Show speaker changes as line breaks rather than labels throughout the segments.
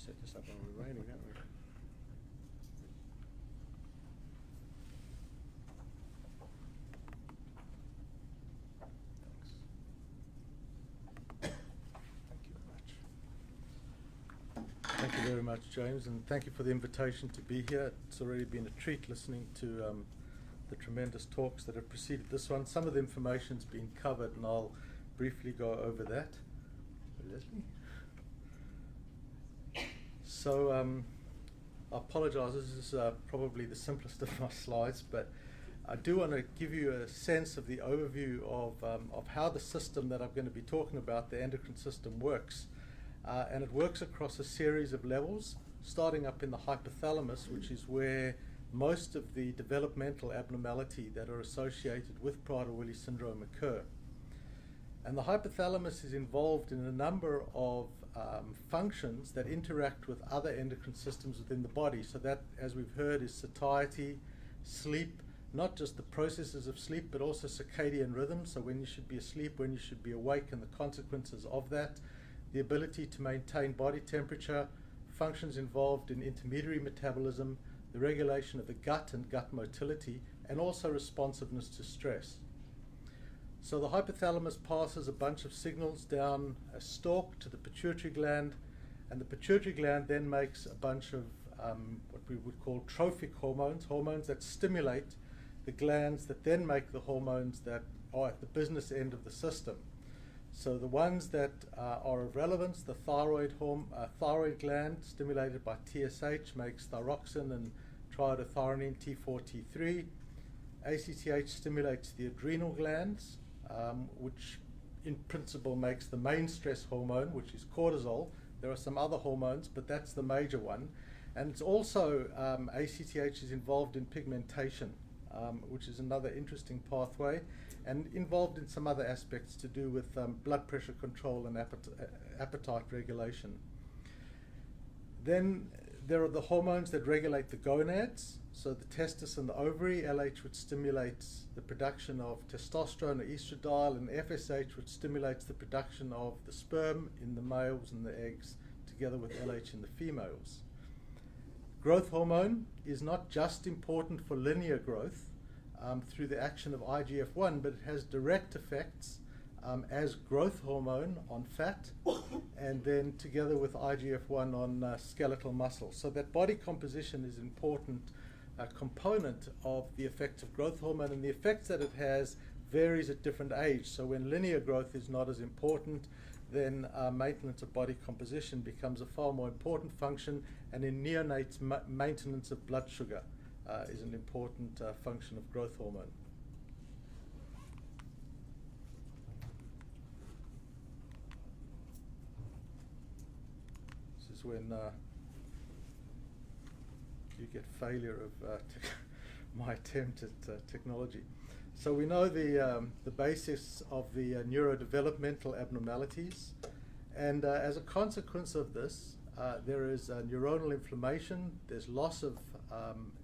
set this up when we're raining, don't we? Thanks. Thank you very much, James, and thank you for the invitation to be here. It's already been a treat listening to the tremendous talks that have preceded this one. Some of the information's been covered, and I'll briefly go over that. Leslie? So, I apologize, this is probably the simplest of my slides, but I do want to give you a sense of the overview of how the system that I'm going to be talking about, the endocrine system, works. And it works across a series of levels, starting up in the hypothalamus, which is where most of the developmental abnormality that are associated with Prader-Willi syndrome occur. And the hypothalamus is involved in a number of functions that interact with other endocrine systems within the body. So that, as we've heard, is satiety, sleep, not just the processes of sleep, but also circadian rhythms, so when you should be asleep, when you should be awake, and the consequences of that, the ability to maintain body temperature, functions involved in intermediary metabolism, the regulation of the gut and gut motility, and also responsiveness to stress. So the hypothalamus passes a bunch of signals down a stalk to the pituitary gland, and the pituitary gland then makes a bunch of what we would call trophic hormones, hormones that stimulate the glands that then make the hormones that are at the business end of the system. So the ones that are of relevance, the thyroid gland stimulated by TSH makes thyroxine and triiodothyronine T4, T3. ACTH stimulates the adrenal glands, which in principle makes the main stress hormone, which is cortisol. There are some other hormones, but that's the major one. And it's also, ACTH is involved in pigmentation, which is another interesting pathway, and involved in some other aspects to do with blood pressure control and appetite regulation. Then there are the hormones that regulate the gonads. So the testis and the ovary, LH, which stimulates the production of testosterone or estradiol, and FSH, which stimulates the production of the sperm in the males and the eggs, together with LH in the females. Growth hormone is not just important for linear growth through the action of IGF-1, but it has direct effects as growth hormone on fat, and then together with IGF-1 on skeletal muscle. So that body composition is an important component of the effects of growth hormone, and the effects that it has varies at different ages. So when linear growth is not as important, then maintenance of body composition becomes a far more important function, and in neonates, maintenance of blood sugar is an important function of growth hormone. This is when you get failure of my attempt at technology. So we know the basis of the neurodevelopmental abnormalities, and as a consequence of this, there is neuronal inflammation, there's loss of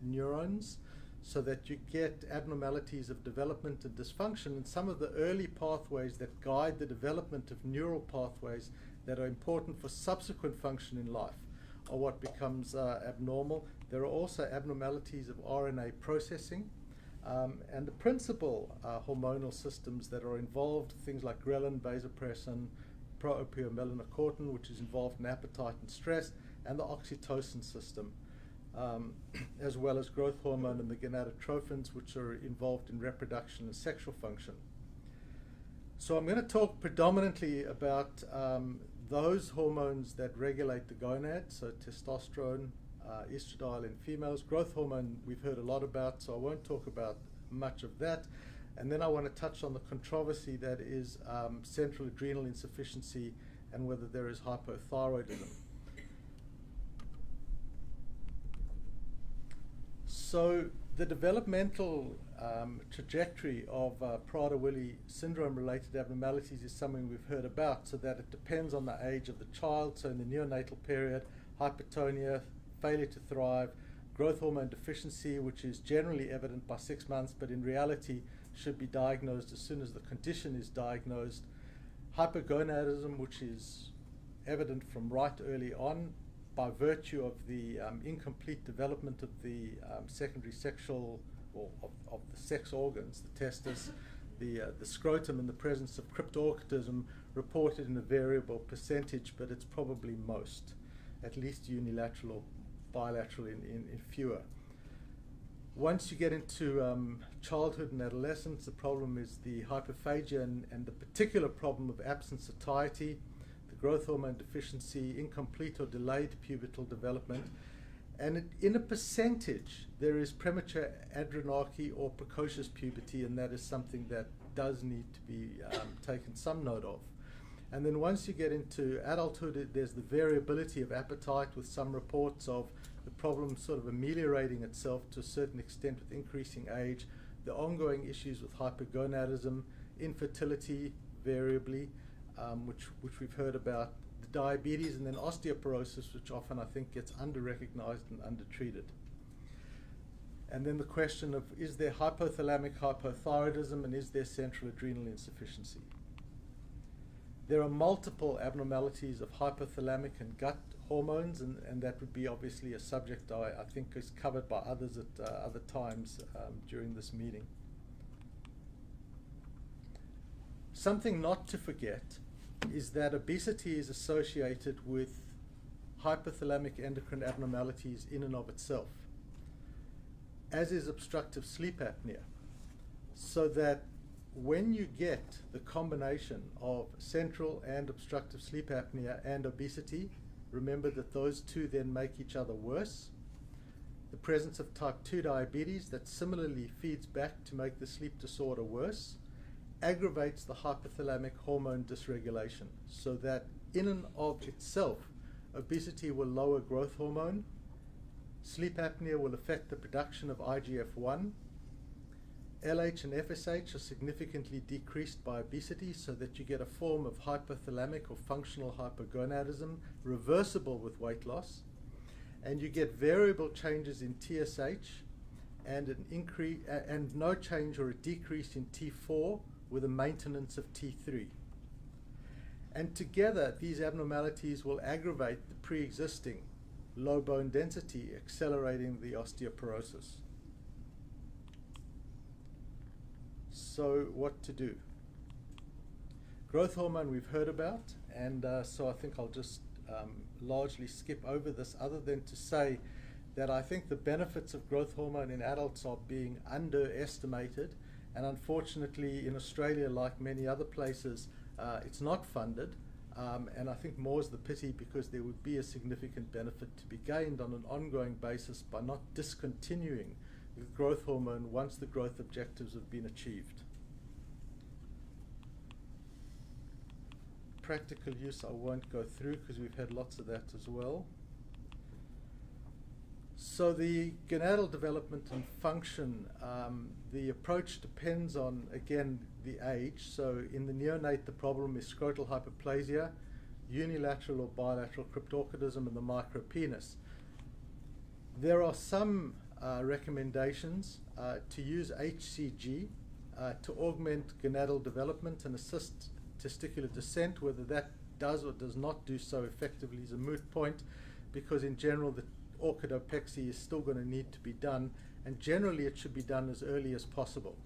neurons, so that you get abnormalities of development and dysfunction, and some of the early pathways that guide the development of neural pathways that are important for subsequent function in life are what becomes abnormal. There are also abnormalities of RNA processing, and the principal hormonal systems that are involved, things like ghrelin, vasopressin, pro-opiomelanocortin, which is involved in appetite and stress, and the oxytocin system, as well as growth hormone and the gonadotrophins, which are involved in reproduction and sexual function. So I'm going to talk predominantly about those hormones that regulate the gonads, so testosterone, estradiol in females. Growth hormone we've heard a lot about, so I won't talk about much of that. And then I want to touch on the controversy that is central adrenal insufficiency and whether there is hypothyroidism. So the developmental trajectory of Prader-Willi syndrome-related abnormalities is something we've heard about, so that it depends on the age of the child. So in the neonatal period, hypertonia, failure to thrive, growth hormone deficiency, which is generally evident by 6 months, but in reality should be diagnosed as soon as the condition is diagnosed. Hypogonadism, which is evident from right early on, by virtue of the incomplete development of the secondary sexual, or of the sex organs, the testis, the scrotum, in the presence of cryptorchidism, reported in a variable percentage, but it's probably most, at least unilateral or bilateral in fewer. Once you get into childhood and adolescence, the problem is the hyperphagia and the particular problem of absent satiety, the growth hormone deficiency, incomplete or delayed pubertal development, and in a percentage there is premature adrenarche or precocious puberty, and that is something that does need to be taken some note of. And then once you get into adulthood, there's the variability of appetite, with some reports of the problem sort of ameliorating itself to a certain extent with increasing age, the ongoing issues with hypergonadism, infertility variably, which we've heard about, the diabetes, and then osteoporosis, which often I think gets under-recognized and under-treated. And then the question of, is there hypothalamic hypothyroidism, and is there central adrenal insufficiency? There are multiple abnormalities of hypothalamic and gut hormones, and that would be obviously a subject I think is covered by others at other times during this meeting. Something not to forget is that obesity is associated with hypothalamic endocrine abnormalities in and of itself, as is obstructive sleep apnea, so that when you get the combination of central and obstructive sleep apnea and obesity, remember that those two then make each other worse. The presence of type 2 diabetes that similarly feeds back to make the sleep disorder worse aggravates the hypothalamic hormone dysregulation, so that in and of itself, obesity will lower growth hormone, sleep apnea will affect the production of IGF-1, LH and FSH are significantly decreased by obesity, so that you get a form of hypothalamic or functional hypogonadism reversible with weight loss, and you get variable changes in TSH and an increase and no change or a decrease in T4 with a maintenance of T3. And together, these abnormalities will aggravate the pre-existing low bone density, accelerating the osteoporosis. So what to do? Growth hormone we've heard about, and so I think I'll just largely skip over this, other than to say that I think the benefits of growth hormone in adults are being underestimated, and unfortunately in Australia, like many other places, it's not funded, and I think more is the pity, because there would be a significant benefit to be gained on an ongoing basis by not discontinuing with growth hormone once the growth objectives have been achieved. Practical use I won't go through, because we've had lots of that as well. So the gonadal development and function, the approach depends on, again, the age. So in the neonate, the problem is scrotal hyperplasia, unilateral or bilateral cryptorchidism, and the micropenis. There are some recommendations to use HCG to augment gonadal development and assist testicular descent. Whether that does or does not do so effectively is a moot point, because in general the orchidopexy is still going to need to be done, and generally it should be done as early as possible.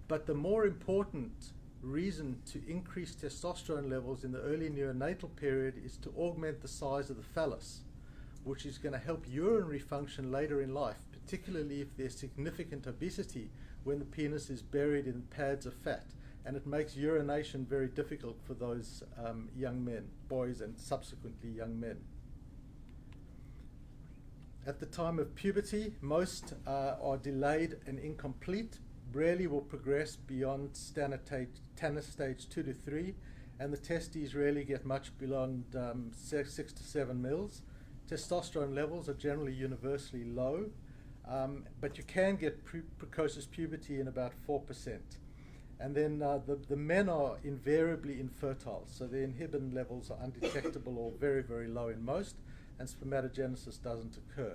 But the more important reason to increase testosterone levels in the early neonatal period is to augment the size of the phallus, which is going to help urinary function later in life, particularly if there's significant obesity when the penis is buried in pads of fat, and it makes urination very difficult for those young men, boys, and subsequently young men. At the time of puberty, most are delayed and incomplete, rarely will progress beyond Tanner stage 2 to 3, and the testes rarely get much beyond 6 to 7 mils. Testosterone levels are generally universally low, but you can get precocious puberty in about 4%. And then the men are invariably infertile, so the inhibin levels are undetectable or very, very low in most, and spermatogenesis doesn't occur.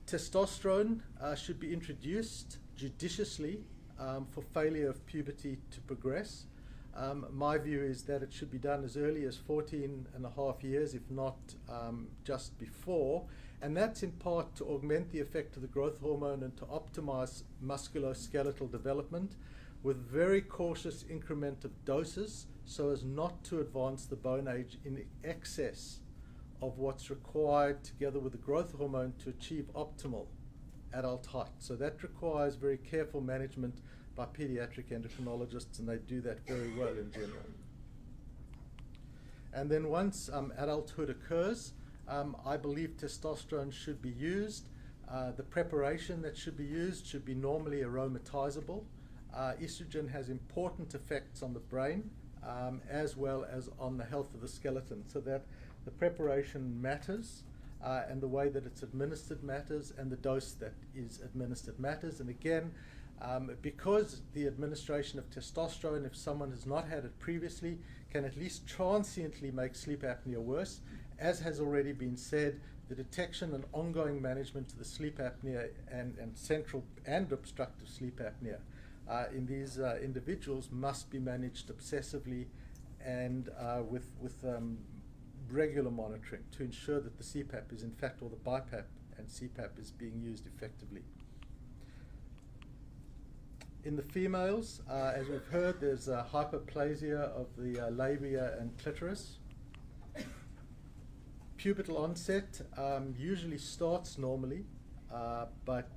Testosterone should be introduced judiciously for failure of puberty to progress. My view is that it should be done as early as 14 and a half years, if not just before. And that's in part to augment the effect of the growth hormone and to optimize musculoskeletal development with very cautious increment of doses so as not to advance the bone age in excess of what's required together with the growth hormone to achieve optimal adult height. So that requires very careful management by pediatric endocrinologists, and they do that very well in general. And then once adulthood occurs, I believe testosterone should be used. The preparation that should be used should be normally aromatizable. Estrogen has important effects on the brain as well as on the health of the skeleton, so that the preparation matters and the way that it's administered matters and the dose that is administered matters. And again, because the administration of testosterone, if someone has not had it previously, can at least transiently make sleep apnea worse. As has already been said, the detection and ongoing management of the sleep apnea and central and obstructive sleep apnea in these individuals must be managed obsessively and with regular monitoring to ensure that the CPAP is in fact, or the BiPAP and CPAP is being used effectively. In the females, as we've heard, there's a hyperplasia of the labia and clitoris. Pubertal onset usually starts normally, but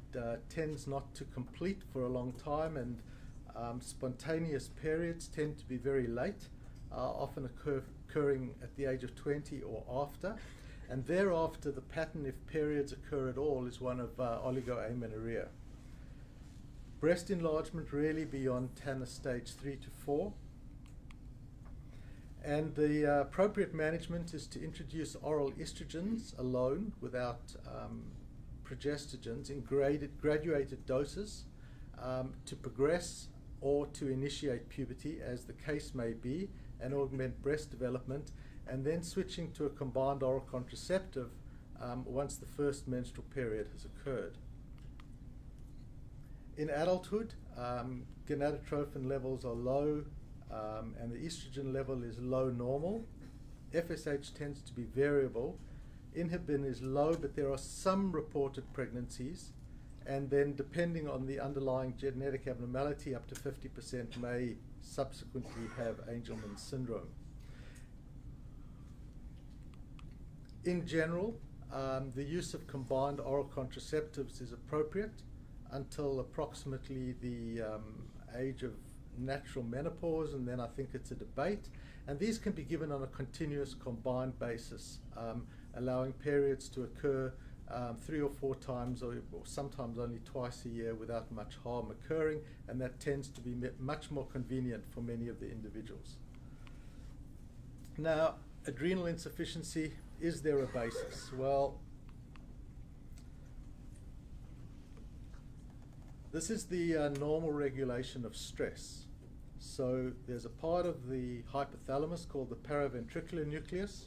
tends not to complete for a long time, and spontaneous periods tend to be very late, often occurring at the age of 20 or after. And thereafter, the pattern, if periods occur at all, is one of oligoamenorrhea. Breast enlargement really beyond Tanner stage 3 to 4. And the appropriate management is to introduce oral estrogens alone without progestogens in graduated doses to progress or to initiate puberty, as the case may be, and augment breast development, and then switching to a combined oral contraceptive once the first menstrual period has occurred. In adulthood, gonadotrophin levels are low and the estrogen level is low normal. FSH tends to be variable. Inhibin is low, but there are some reported pregnancies, and then depending on the underlying genetic abnormality, up to 50% may subsequently have Angelman syndrome. In general, the use of combined oral contraceptives is appropriate until approximately the age of natural menopause, and then I think it's a debate. And these can be given on a continuous combined basis, allowing periods to occur 3 or 4 times or sometimes only twice a year without much harm occurring, and that tends to be much more convenient for many of the individuals. Now, adrenal insufficiency, is there a basis? Well, this is the normal regulation of stress. So there's a part of the hypothalamus called the paraventricular nucleus,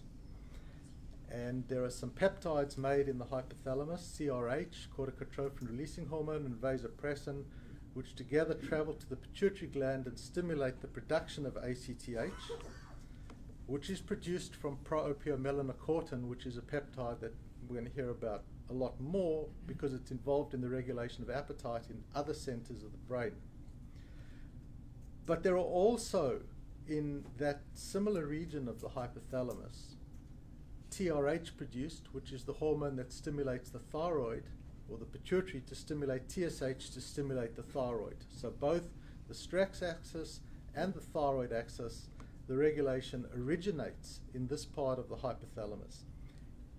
and there are some peptides made in the hypothalamus, CRH, corticotrophin releasing hormone, and vasopressin, which together travel to the pituitary gland and stimulate the production of ACTH, which is produced from pro-opiomelanocortin, which is a peptide that we're going to hear about a lot more because it's involved in the regulation of appetite in other centers of the brain. But there are also, in that similar region of the hypothalamus, TRH produced, which is the hormone that stimulates the thyroid, or the pituitary to stimulate TSH to stimulate the thyroid. So both the stress axis and the thyroid axis, the regulation originates in this part of the hypothalamus.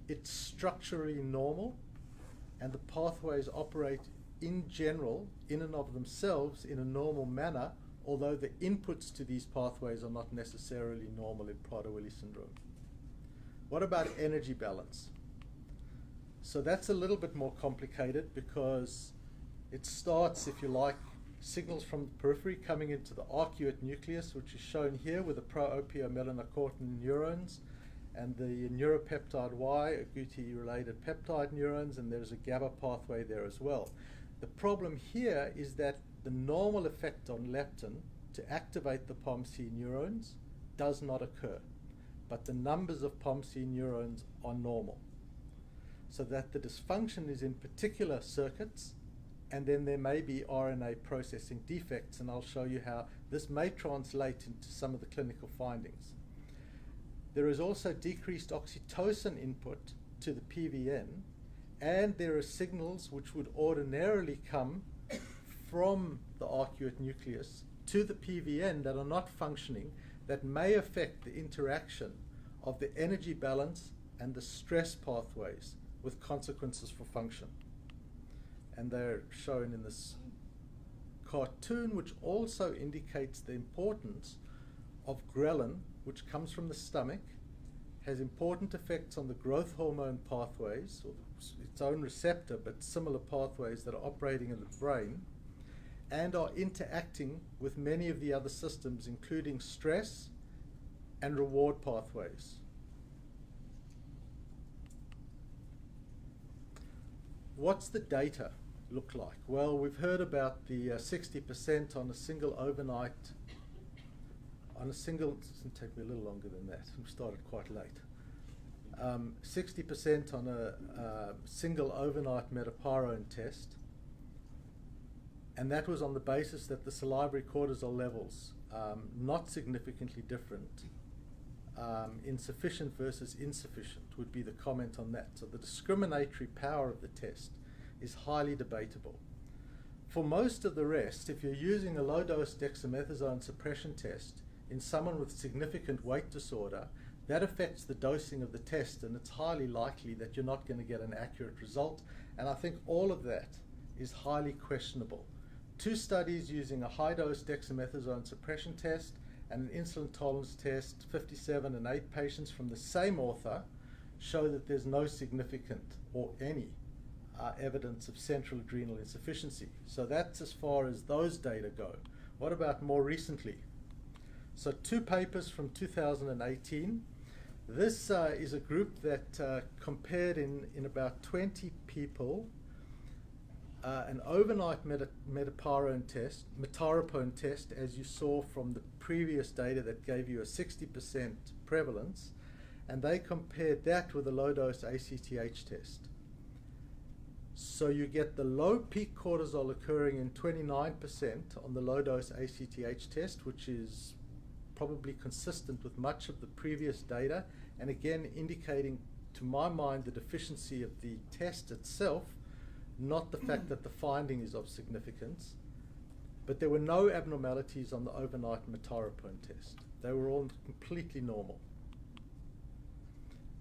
It's structurally normal, and the pathways operate in general, in and of themselves, in a normal manner, although the inputs to these pathways are not necessarily normal in Prader-Willi syndrome. What about energy balance? So that's a little bit more complicated because it starts, if you like, signals from the periphery coming into the arcuate nucleus, which is shown here with the pro-opiomelanocortin neurons and the neuropeptide Y, agouti-related peptide neurons, and there's a GABA pathway there as well. The problem here is that the normal effect on leptin to activate the POMC neurons does not occur, but the numbers of POMC neurons are normal. So that the dysfunction is in particular circuits, and then there may be RNA processing defects, and I'll show you how this may translate into some of the clinical findings. There is also decreased oxytocin input to the PVN, and there are signals which would ordinarily come from the arcuate nucleus to the PVN that are not functioning, that may affect the interaction of the energy balance and the stress pathways with consequences for function. And they're shown in this cartoon, which also indicates the importance of ghrelin, which comes from the stomach, has important effects on the growth hormone pathways, or its own receptor, but similar pathways that are operating in the brain, and are interacting with many of the other systems, including stress and reward pathways. What's the data look like? Well, we've heard about the 60% on a single overnight, it's going to take me a little longer than that, we started quite late. 60% on a single overnight metaparone test, and that was on the basis that the salivary cortisol levels, not significantly different, insufficient versus insufficient would be the comment on that. So the discriminatory power of the test is highly debatable. For most of the rest, if you're using a low-dose dexamethasone suppression test in someone with significant weight disorder, that affects the dosing of the test, and it's highly likely that you're not going to get an accurate result, and I think all of that is highly questionable. 2 studies using a high-dose dexamethasone suppression test and an insulin tolerance test, 57 and 8 patients from the same author, show that there's no significant or any evidence of central adrenal insufficiency. So that's as far as those data go. What about more recently? So 2 papers from 2018. This is a group that compared in about 20 people an overnight metaparone test, metarapone test, as you saw from the previous data that gave you a 60% prevalence, and they compared that with a low-dose ACTH test. So you get the low peak cortisol occurring in 29% on the low-dose ACTH test, which is probably consistent with much of the previous data, and again indicating, to my mind, the deficiency of the test itself, not the fact that the finding is of significance. But there were no abnormalities on the overnight metarapone test. They were all completely normal.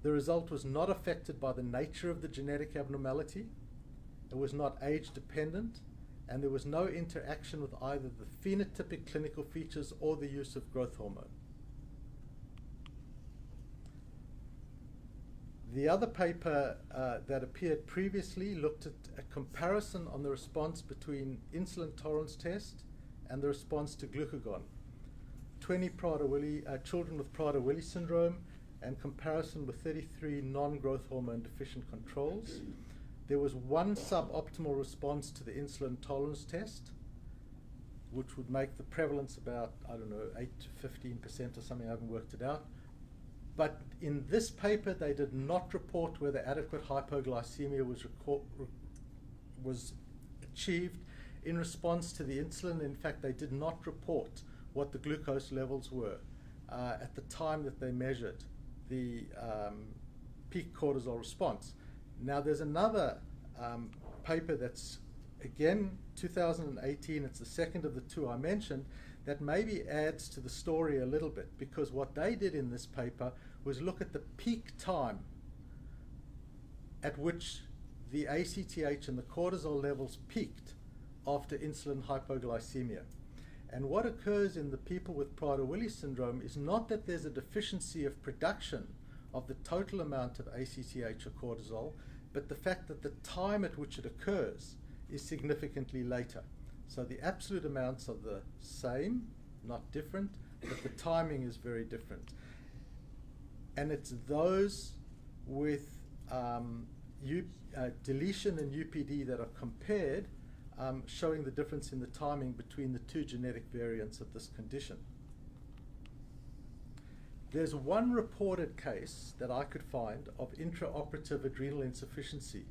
The result was not affected by the nature of the genetic abnormality. It was not age dependent, and there was no interaction with either the phenotypic clinical features or the use of growth hormone. The other paper that appeared previously looked at a comparison on the response between insulin tolerance test and the response to glucagon. 20 Prader-Willi, children with Prader-Willi syndrome, and comparison with 33 non-growth hormone deficient controls. There was one suboptimal response to the insulin tolerance test, which would make the prevalence about, 8 to 15% or something. I haven't worked it out. But in this paper, they did not report whether adequate hypoglycemia was achieved in response to the insulin. In fact, they did not report what the glucose levels were at the time that they measured the peak cortisol response. Now, there's another paper that's, again, 2018. It's the second of the 2 I mentioned, that maybe adds to the story a little bit, because what they did in this paper was look at the peak time at which the ACTH and the cortisol levels peaked after insulin hypoglycemia. And what occurs in the people with Prader-Willi syndrome is not that there's a deficiency of production of the total amount of ACTH or cortisol, but the fact that the time at which it occurs is significantly later. So the absolute amounts are the same, not different, but the timing is very different. And it's those with deletion and UPD that are compared showing the difference in the timing between the two genetic variants of this condition. There's one reported case that I could find of intraoperative adrenal insufficiency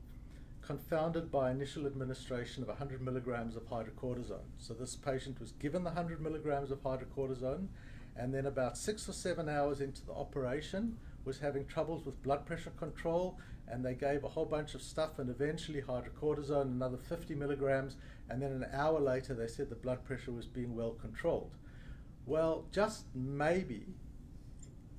confounded by initial administration of 100 milligrams of hydrocortisone. So this patient was given the 100 milligrams of hydrocortisone, and then about 6 or 7 hours into the operation was having troubles with blood pressure control, and they gave a whole bunch of stuff, and eventually hydrocortisone, another 50 milligrams, and then an hour later they said the blood pressure was being well controlled. Well, just maybe,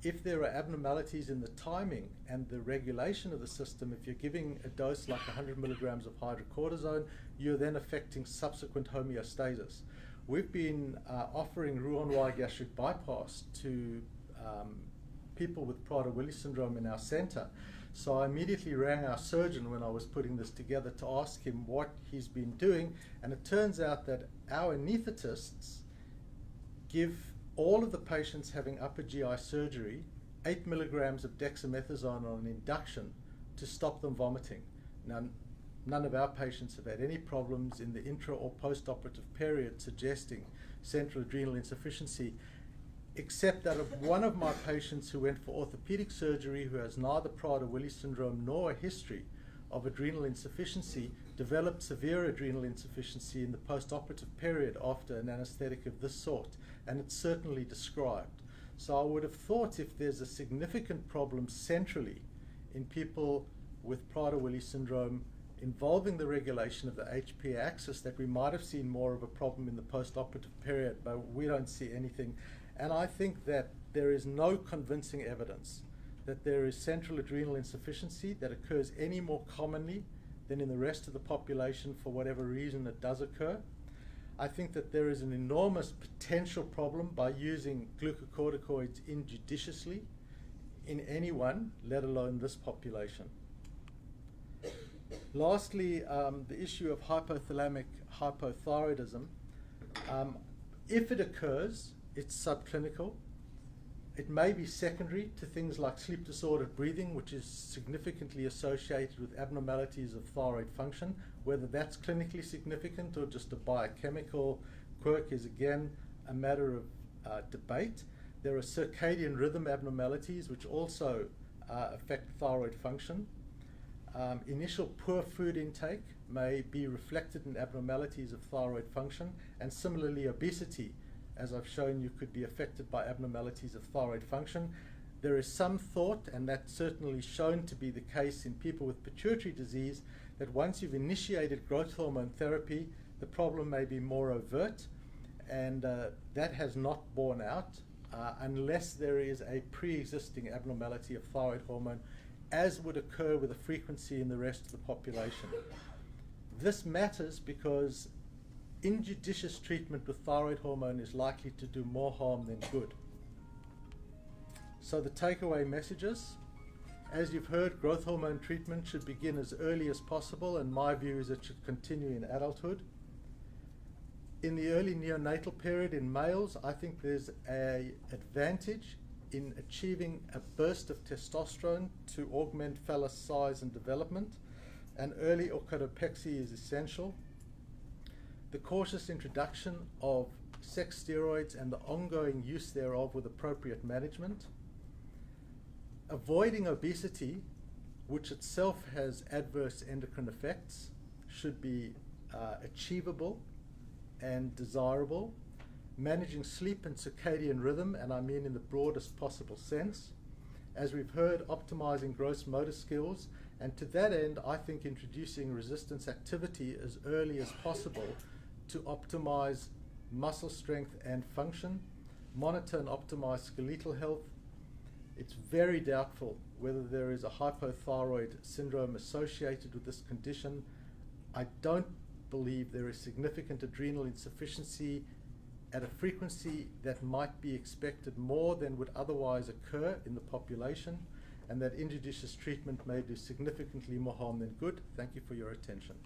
if there are abnormalities in the timing and the regulation of the system, if you're giving a dose like 100 milligrams of hydrocortisone, you're then affecting subsequent homeostasis. We've been offering Roux-en-Y gastric bypass to people with Prader-Willi syndrome in our center. So I immediately rang our surgeon when I was putting this together to ask him what he's been doing, and it turns out that our anaesthetists give all of the patients having upper GI surgery 8 milligrams of dexamethasone on induction to stop them vomiting. Now, none of our patients have had any problems in the intra or post-operative period suggesting central adrenal insufficiency, except that one of my patients who went for orthopedic surgery, who has neither Prader-Willi syndrome nor a history of adrenal insufficiency, developed severe adrenal insufficiency in the post-operative period after an anesthetic of this sort, and it's certainly described. So I would have thought if there's a significant problem centrally in people with Prader-Willi syndrome involving the regulation of the HPA axis, that we might have seen more of a problem in the post-operative period, but we don't see anything. And I think that there is no convincing evidence that there is central adrenal insufficiency that occurs any more commonly than in the rest of the population for whatever reason it does occur. I think that there is an enormous potential problem by using glucocorticoids injudiciously in anyone, let alone this population. Lastly, the issue of hypothalamic hypothyroidism. If it occurs, it's subclinical. It may be secondary to things like sleep disordered breathing, which is significantly associated with abnormalities of thyroid function. Whether that's clinically significant or just a biochemical quirk is again a matter of debate. There are circadian rhythm abnormalities which also affect thyroid function. Initial poor food intake may be reflected in abnormalities of thyroid function, and similarly obesity, as I've shown you, could be affected by abnormalities of thyroid function. There is some thought, and that's certainly shown to be the case in people with pituitary disease, that once you've initiated growth hormone therapy, the problem may be more overt, and that has not borne out unless there is a pre-existing abnormality of thyroid hormone, as would occur with a frequency in the rest of the population. This matters because injudicious treatment with thyroid hormone is likely to do more harm than good. So the takeaway messages: as you've heard, growth hormone treatment should begin as early as possible, and my view is it should continue in adulthood. In the early neonatal period in males, I think there's an advantage in achieving a burst of testosterone to augment phallus size and development, and early orchidopexy is essential. The cautious introduction of sex steroids and the ongoing use thereof with appropriate management. Avoiding obesity, which itself has adverse endocrine effects, should be achievable and desirable. Managing sleep and circadian rhythm, and I mean in the broadest possible sense. As we've heard, optimizing gross motor skills, and to that end, I think introducing resistance activity as early as possible to optimize muscle strength and function, monitor and optimize skeletal health. It's very doubtful whether there is a hypothyroid syndrome associated with this condition. I don't believe there is significant adrenal insufficiency at a frequency that might be expected more than would otherwise occur in the population, and that injudicious treatment may do significantly more harm than good. Thank you for your attention.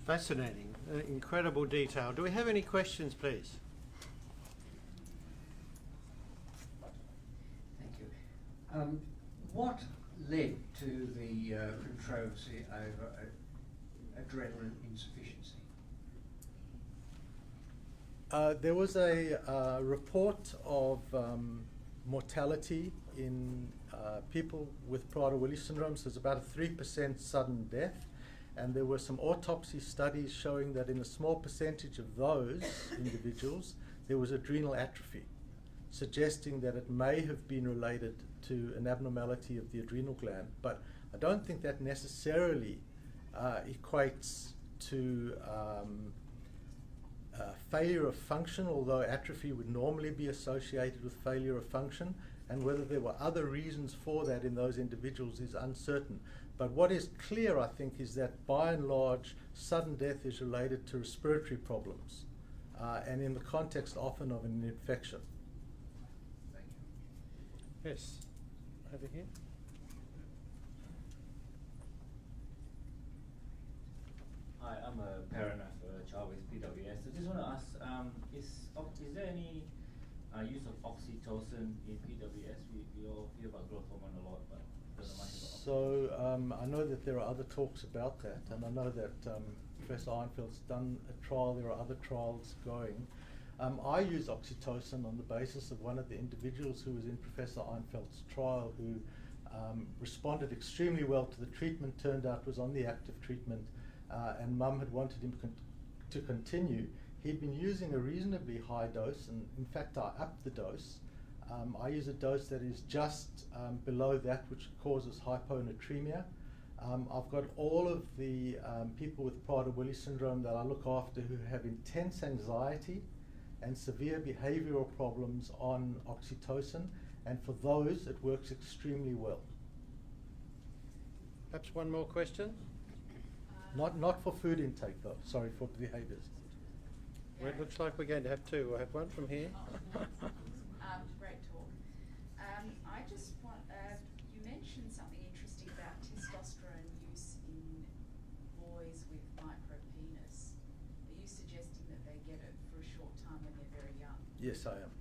Fascinating, incredible detail. Do we have any questions, please?
Thank you. What led to the controversy over adrenaline insufficiency?
There was a report of mortality in people with Prader-Willi syndrome, so it's about a 3% sudden death. And there were some autopsy studies showing that in a small percentage of those individuals, there was adrenal atrophy, suggesting that it may have been related to an abnormality of the adrenal gland. But I don't think that necessarily equates to failure of function, although atrophy would normally be associated with failure of function. And whether there were other reasons for that in those individuals is uncertain. But what is clear, I think, is that by and large, sudden death is related to respiratory problems, and in the context often of an infection.
Thank you.
Yes, over here.
Hi, I'm a parent of a child with PWS. I just want to ask, is there any use of oxytocin in PWS? We all hear about growth hormone a lot, but don't know much about oxytocin.
So I know that there are other talks about that, and I know that Professor Einfeld's done a trial. There are other trials going. I use oxytocin on the basis of one of the individuals who was in Professor Einfeld's trial who responded extremely well to the treatment, turned out was on the active treatment, and mum had wanted him to continue. He'd been using a reasonably high dose, and in fact I upped the dose. I use a dose that is just below that which causes hyponatremia. I've got all of the people with Prader-Willi syndrome that I look after who have intense anxiety and severe behavioral problems on oxytocin, and for those it works extremely well.
Perhaps one more question?
Not for food intake though, sorry, for behaviors.
Well, it looks like we're going to have two. We'll have one from here.
Great talk. I just want, you mentioned something interesting about testosterone use in boys with micropenis. Are you suggesting that they get it for a short time when they're very young?
Yes, I am.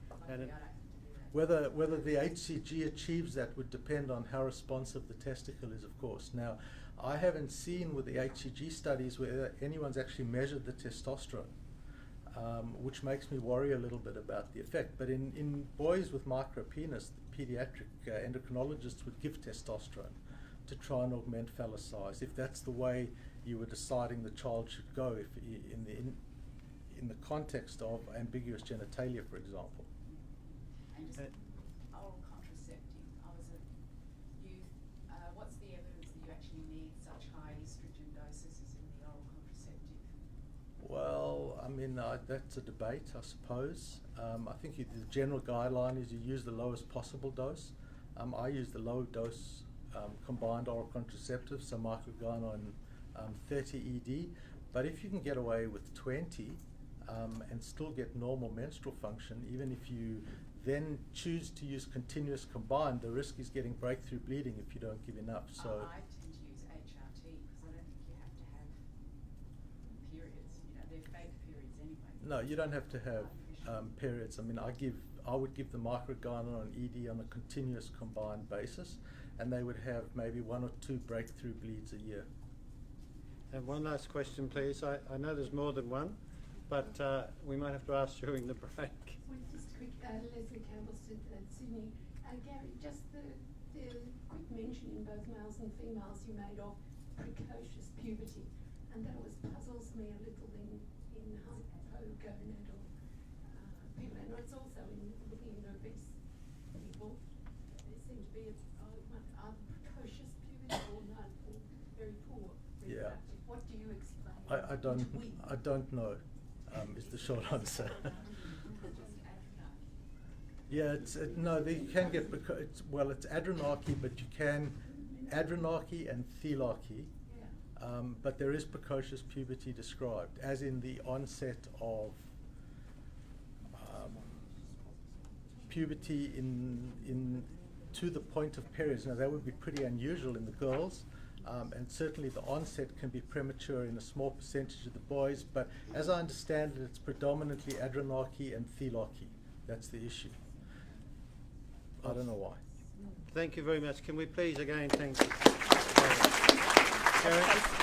Like
And
the adult have to do that?
Whether the HCG achieves that would depend on how responsive the testicle is, of course. Now, I haven't seen with the HCG studies whether anyone's actually measured the testosterone, which makes me worry a little bit about the effect. But in boys with micropenis, the pediatric endocrinologists would give testosterone to try and augment phallus size, if that's the way you were deciding the child should go, if in the context of ambiguous genitalia, for example.
And just oral contraceptive. I was a youth. What's the evidence that you actually need such high estrogen doses as in the oral contraceptive?
Well, I mean, that's a debate, I suppose. I think the general guideline is you use the lowest possible dose. I use the low dose combined oral contraceptive, so microgynon 30 ED. But if you can get away with 20 and still get normal menstrual function, even if you then choose to use continuous combined, the risk is getting breakthrough bleeding if you don't give enough. So
I tend to use HRT because I don't think you have to have periods. You know, they're fake periods anyway.
no, you don't have to have periods. I mean, I would give the microgynon ED on a continuous combined basis, and they would have maybe 1 or 2 breakthrough bleeds a year.
And one last question, please. I know there's more than one, but we might have to ask during the break.
Well, just quick, Leslie Campbell, Sydney. Gary, just the quick mention in both males and females you made of precocious puberty, and that always puzzles me a little in hypogonadal people, and it's also in looking at obese people. There seem to be either precocious puberty or none, or very poor
Yeah.
reproductive. What do you explain?
I don't know, is the short answer. Yeah, no, you can get, it's adrenarche, but you can, adrenarche and thelarche, but there is precocious puberty described, as in the onset of puberty to the point of periods. Now that would be pretty unusual in the girls, and certainly the onset can be premature in a small percentage of the boys, but as I understand it, it's predominantly adrenarche and thelarche. That's the issue. I don't know why.
Thank you very much. Can we please again thank Karen?